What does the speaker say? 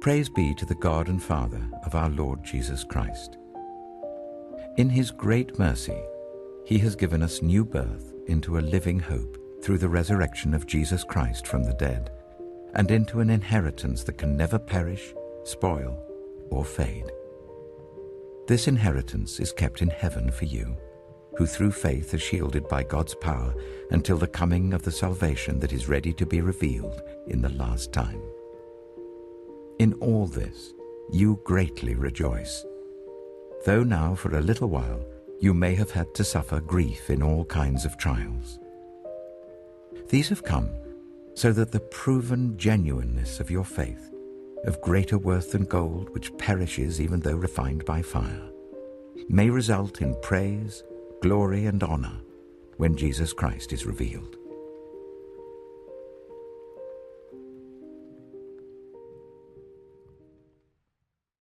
Praise be to the God and Father of our Lord Jesus Christ. In his great mercy, he has given us new birth into a living hope through the resurrection of Jesus Christ from the dead, and into an inheritance that can never perish, spoil, or fade. This inheritance is kept in heaven for you, who through faith are shielded by God's power until the coming of the salvation that is ready to be revealed in the last time. In all this, you greatly rejoice, though now for a little while you may have had to suffer grief in all kinds of trials. These have come so that the proven genuineness of your faith, of greater worth than gold which perishes even though refined by fire, may result in praise, glory, and honor when Jesus Christ is revealed.